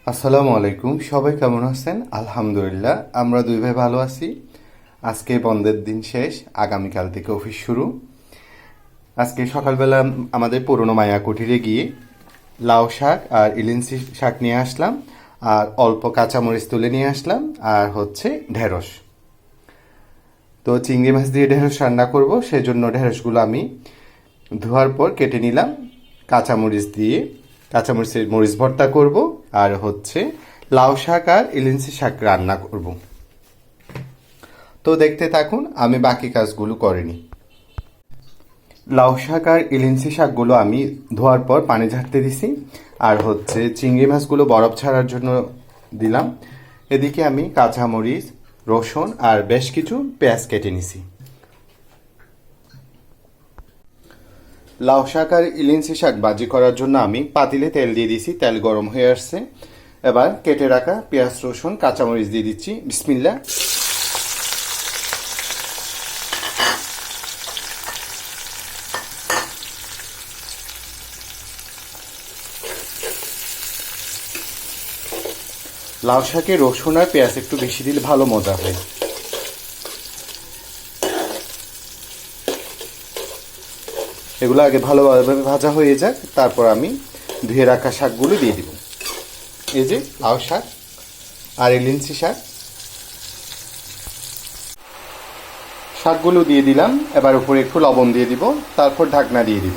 আসসালামু আলাইকুম, সবাই কেমন আছেন? আলহামদুলিল্লাহ, আমরা দুই ভাই ভালো আছি। আজকে বন্ধের দিন শেষ, আগামীকাল থেকে অফিস শুরু। আজকে সকালবেলা আমাদের পুরনো মায়া কুঠিরে গিয়ে লাউ শাক আর ইলিঞ্চি শাক নিয়ে আসলাম, আর অল্প কাঁচামরিচ তুলে নিয়ে আসলাম, আর হচ্ছে ঢেঁড়স। তো চিংড়ি মাছ দিয়ে ঢেঁড়স রান্না করব, সেজন্য ঢেঁড়সগুলো আমি ধোয়ার পর কেটে নিলাম। কাঁচামরিচ দিয়ে কাঁচামরিচের মরিচ ভর্তা করব, আর হচ্ছে লাউ শাক আর ইলিঞ্চি শাক রান্না করব। তো দেখতে থাকুন, আমি বাকি কাজগুলো করিনি। লাউ শাক আর ইলিঞ্চি শাকগুলো আমি ধোয়ার পর পানি ঝাড়তে দিছি, আর হচ্ছে চিংড়ি মাছগুলো বরফ ছাড়ার জন্য দিলাম। এদিকে আমি কাঁচামরিচ, রসুন আর বেশ কিছু পেঁয়াজ কেটে নিছি। লাউ শাক আর ইলিঞ্চি শাক ভাজি করার জন্য আমি পাতিলে তেল দিয়ে দিছি, তেল গরম হয়ে আসছে। এবার কেটে রাখা পেঁয়াজ, রসুন, কাঁচামরিচ দিয়ে দিচ্ছি। বিসমিল্লাহ। লাউ শাকে রসুন আর পেঁয়াজ একটু বেশি দিলে ভালো মজা হয়। এগুলো আগে ভালোভাবে ভাজা হয়ে যাক, তারপর আমি ধুয়ে রাখা শাকগুলো দিয়ে দিব। এই যে লাউ শাক আর ইলিঞ্চি শাক, শাকগুলো দিয়ে দিলাম। এবার উপরে একটু লবণ দিয়ে দিব, তারপর ঢাকনা দিয়ে দিব।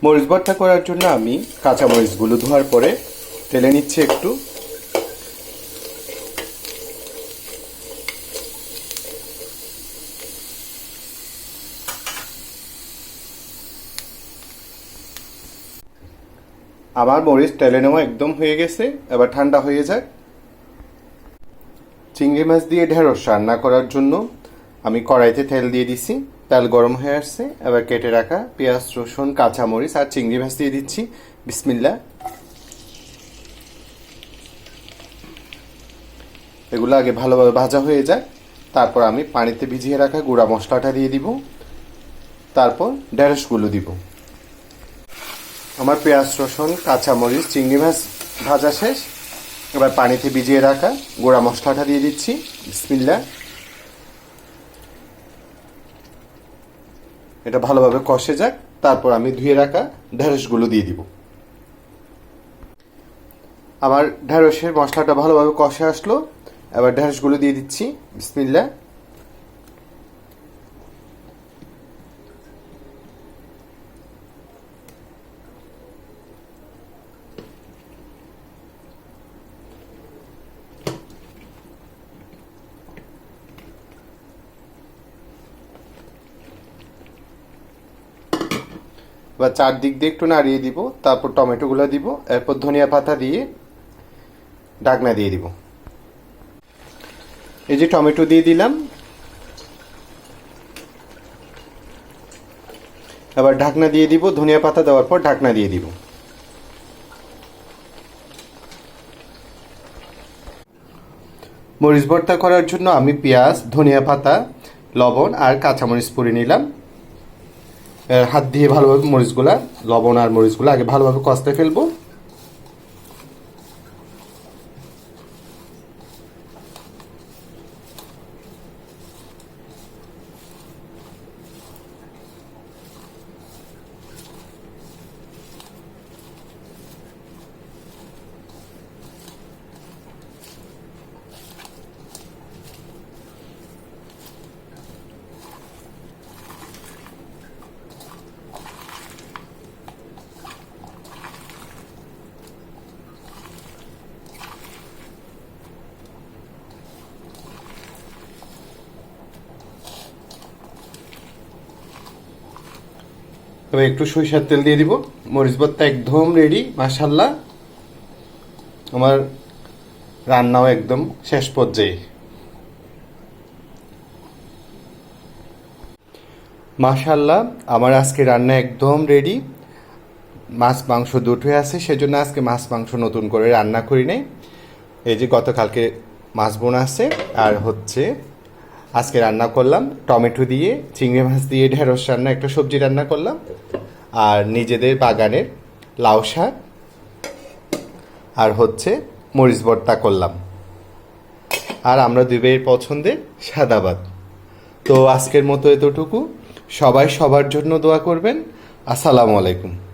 মরিচ ভর্তা করার জন্য আমি কাঁচামরিচগুলো ধোয়ার পরে তেলে নিচ্ছি একটু। আমার মরিচ তেলে নেওয়া একদম হয়ে গেছে, এবার ঠান্ডা হয়ে যাক। চিংড়ি মাছ দিয়ে ঢেঁড়স রান্না করার জন্য আমি কড়াইতে তেল দিয়ে দিছি, তেল গরম হয়ে আসছে। এবার কেটে রাখা পেঁয়াজ, রসুন, কাঁচামরিচ আর চিংড়ি মাছ দিয়ে দিচ্ছি। বিসমিল্লাহ। এগুলো আগে ভালোভাবে ভাজা হয়ে যায়, তারপর আমি পানিতে ভিজিয়ে রাখা গুঁড়া মশলাটা দিয়ে দিব, তারপর ঢেঁড়সগুলো দিব। আমার পেঁয়াজ, রসুন, কাঁচামরিচ, চিংড়ি মাছ ভাজা শেষ। এবার পানিতে ভিজিয়ে রাখা গুঁড়া মশলাটা দিয়ে দিচ্ছি। বিসমিল্লাহ। এটা ভালোভাবে কষে যাক, তারপর আমি ধুয়ে রাখা ঢেঁড়সগুলো দিয়ে দিব। আমার ঢেঁড়সের মশলাটা ভালোভাবে কষে আসলো, এবার ঢেঁড়সগুলো দিয়ে দিচ্ছি। বিসমিল্লাহ। এবার চারদিক দিয়ে একটু নাড়িয়ে দিব, তারপর টমেটোগুলো দিব, এরপর ধনিয়া পাতা দিয়ে ঢাকনা দিয়ে দিব। এই যে টমেটো দিয়ে দিলাম, এবার ঢাকনা দিয়ে দিব। ধনিয়া পাতা দেওয়ার পর ঢাকনা দিয়ে দিব। মরিচ ভর্তা করার জন্য আমি পেঁয়াজ, ধনিয়া পাতা, লবণ আর কাঁচামরিচ পুড়ে নিলাম। হাত দিয়ে ভালোভাবে মরিচগুলা, লবণ আর মরিচগুলো আগে ভালোভাবে কষতে ফেলবো। এবার একটু সরিষার তেল দিয়ে দিব। মরিচ ভর্তা একদম রেডি, মাশাল্লাহ। আমার রান্নাও একদম শেষ পর্যায়ে। মাশাল্লাহ, আমার আজকে রান্না একদম রেডি। মাছ মাংস দুটোই আছে, সেজন্য আজকে মাছ মাংস নতুন করে রান্না করি নাই। এই যে গতকালকে মাছ বোনা আছে, আর হচ্ছে আজকে রান্না করলাম টমেটো দিয়ে, চিংড়ি মাছ দিয়ে ঢেঁড়স রান্না, একটা সবজি রান্না করলাম, আর নিজেদের বাগানের লাউ শাক আর হচ্ছে মরিচ ভর্তা করলাম। আর আমরা দুই ভাইয়ের পছন্দে সাদা ভাত। তো আজকের মতো এতটুকু। সবাই সবার জন্য দোয়া করবেন। আসসালামু আলাইকুম।